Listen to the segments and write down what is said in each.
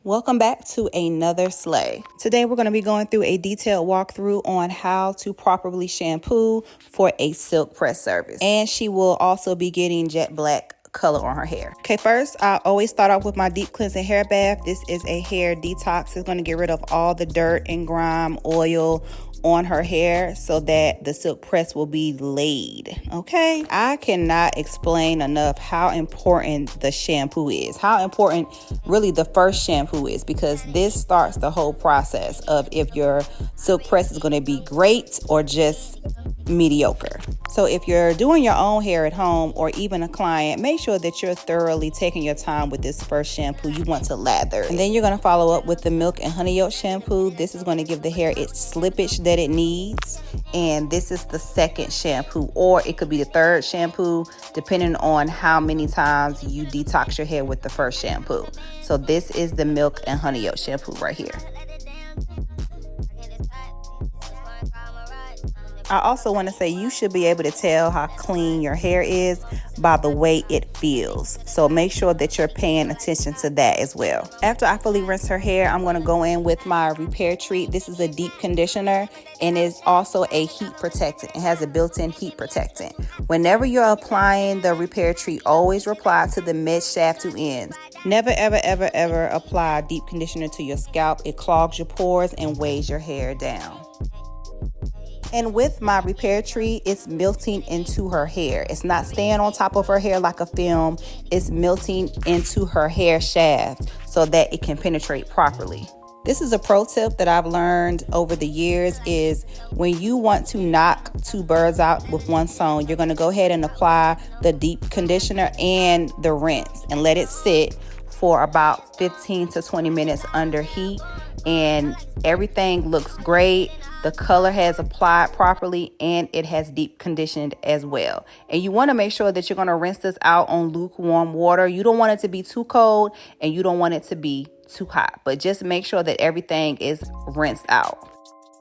Welcome back to another sleigh. Today we're going to be going through a detailed walkthrough on how to properly shampoo for a silk press service. And she will also be getting jet black color on her hair. Okay, first I always start off with my deep cleansing hair bath. This is a hair detox. It's going to get rid of all the dirt and grime, oil on her hair so that the silk press will be laid. Okay, I cannot explain enough how important the shampoo is, how important really the first shampoo is, because this starts the whole process of if your silk press is going to be great or just mediocre. So if you're doing your own hair at home or even a client, make sure that you're thoroughly taking your time with this first shampoo. You want to lather, and then you're going to follow up with the milk and honey oat shampoo. This is going to give the hair its slippage that it needs, and this is the second shampoo, or it could be the third shampoo depending on how many times you detox your hair with the first shampoo. So this is the milk and honey oat shampoo right here. I also want to say you should be able to tell how clean your hair is by the way it feels. So make sure that you're paying attention to that as well. After I fully rinse her hair, I'm going to go in with my Repair Treat. This is a deep conditioner and is also a heat protectant. It has a built-in heat protectant. Whenever you're applying the Repair Treat, always apply to the mid shaft to ends. Never, ever, ever, ever apply deep conditioner to your scalp. It clogs your pores and weighs your hair down. And with my Repair Treat, it's melting into her hair. It's not staying on top of her hair like a film. It's melting into her hair shaft so that it can penetrate properly. This is a pro tip that I've learned over the years is when you want to knock two birds out with one stone, you're going to go ahead and apply the deep conditioner and the rinse and let it sit for about 15 to 20 minutes under heat, and everything looks great. The color has applied properly and it has deep conditioned as well. And you want to make sure that you're going to rinse this out on lukewarm water. You don't want it to be too cold and you don't want it to be too hot, but just make sure that everything is rinsed out.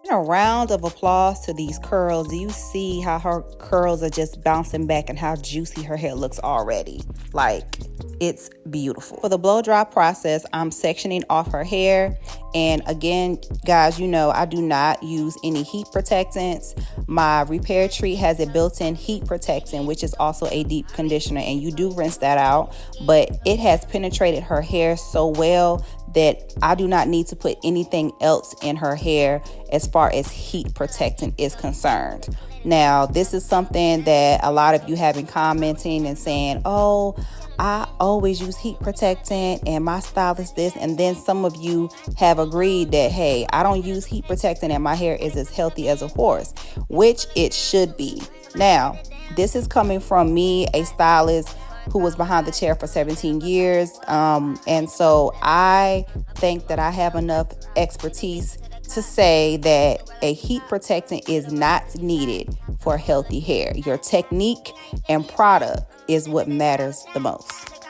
A round of applause to these curls. Do you see how her curls are just bouncing back and how juicy her hair looks already? Like, it's beautiful. For the blow dry process, I'm sectioning off her hair. And again, guys, you know I do not use any heat protectants. My Repair Treat has a built-in heat protectant, which is also a deep conditioner, and you do rinse that out. But it has penetrated her hair so well that I do not need to put anything else in her hair as far as heat protectant is concerned. Now, this is something that a lot of you have been commenting and saying, oh, I always use heat protectant and my style is this. And then some of you have agreed that, hey, I don't use heat protectant and my hair is as healthy as a horse, which it should be. Now, this is coming from me, a stylist who was behind the chair for 17 years. And so I think that I have enough expertise to say that a heat protectant is not needed for healthy hair. Your technique and product is what matters the most.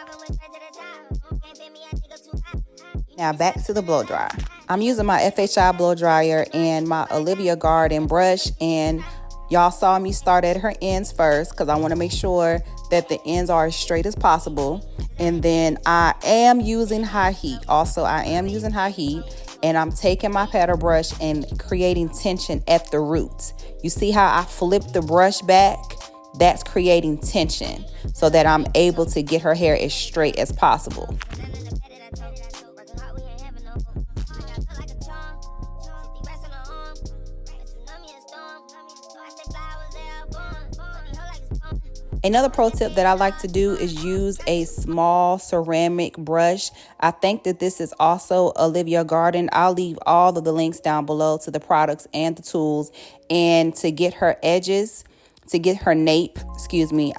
Now back to the blow dryer. I'm using my FHI blow dryer and my Olivia Garden brush, and y'all saw me start at her ends first because I want to make sure that the ends are as straight as possible. And then I am using high heat. Also, I am using high heat, and I'm taking my paddle brush and creating tension at the roots. You see how I flip the brush back? That's creating tension so that I'm able to get her hair as straight as possible. Another pro tip that I like to do is use a small ceramic brush. I think that this is also Olivia Garden. I'll leave all of the links down below to the products and the tools. And to get her edges, to get her nape,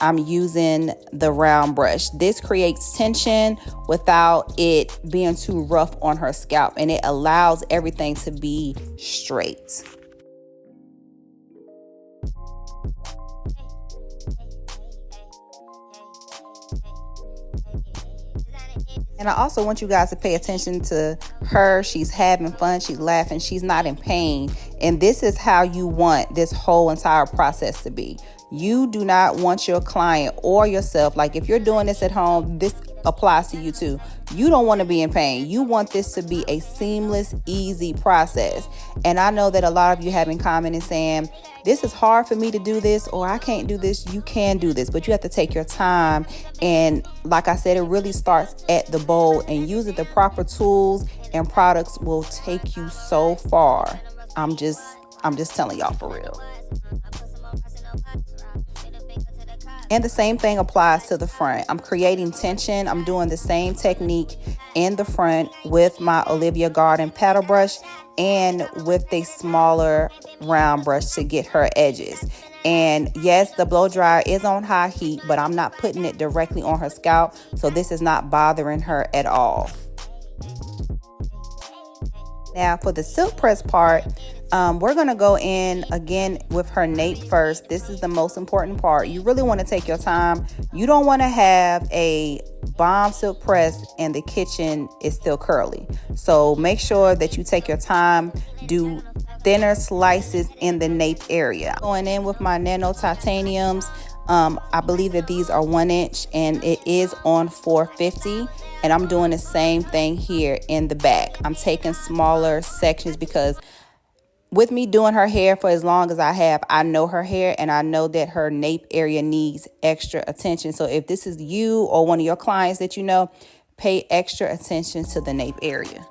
I'm using the round brush. This creates tension without it being too rough on her scalp, and it allows everything to be straight. And I also want you guys to pay attention to her. She's having fun. She's laughing. She's not in pain. And this is how you want this whole entire process to be. You do not want your client or yourself, like if you're doing this at home, this applies to you too. You don't want to be in pain. You want this to be a seamless, easy process. And I know that a lot of you have been commenting saying, this is hard for me to do this, or I can't do this. You can do this, but you have to take your time. And like I said, it really starts at the bowl, and using the proper tools and products will take you so far. I'm just telling y'all for real. And the same thing applies to the front. I'm creating tension. I'm doing the same technique in the front with my Olivia Garden paddle brush and with a smaller round brush to get her edges. And yes, the blow dryer is on high heat, but I'm not putting it directly on her scalp, so this is not bothering her at all. Now for the silk press part, we're going to go in again with her nape first. This is the most important part. You really want to take your time. You don't want to have a bomb silk press and the kitchen is still curly. So make sure that you take your time, do thinner slices in the nape area. Going in with my nano titaniums. I believe that these are 1 inch and it is on 450. And I'm doing the same thing here in the back. I'm taking smaller sections because with me doing her hair for as long as I have, I know her hair and I know that her nape area needs extra attention. So if this is you or one of your clients that you know, pay extra attention to the nape area.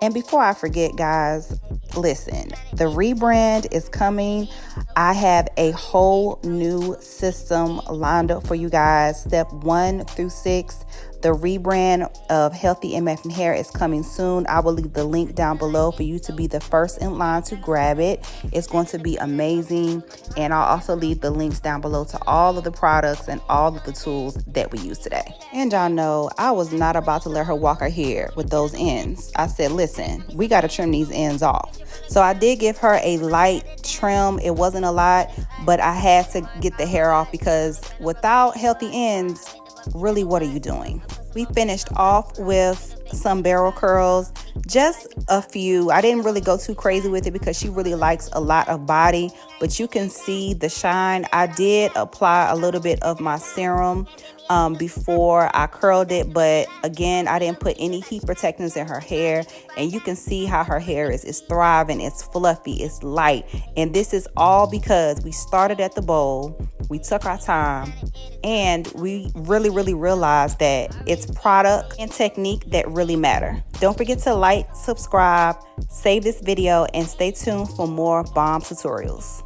And before I forget, guys, listen, the rebrand is coming. I have a whole new system lined up for you guys. Step 1 through 6. The rebrand of Healthy MF and Hair is coming soon. I will leave the link down below for you to be the first in line to grab it. It's going to be amazing. And I'll also leave the links down below to all of the products and all of the tools that we use today. And y'all know I was not about to let her walk her hair with those ends. I said, listen, we got to trim these ends off. So I did give her a light trim. It wasn't a lot, but I had to get the hair off because without healthy ends, really, what are you doing? We finished off with some barrel curls, just a few. I didn't really go too crazy with it because she really likes a lot of body, but you can see the shine. I did apply a little bit of my serum before I curled it, but again, I didn't put any heat protectants in her hair, and you can see how her hair is. It's thriving, it's fluffy, it's light, and this is all because we started at the bowl, we took our time, and we really realized that it's product and technique that really matter. Don't forget to like, subscribe, save this video, and stay tuned for more bomb tutorials.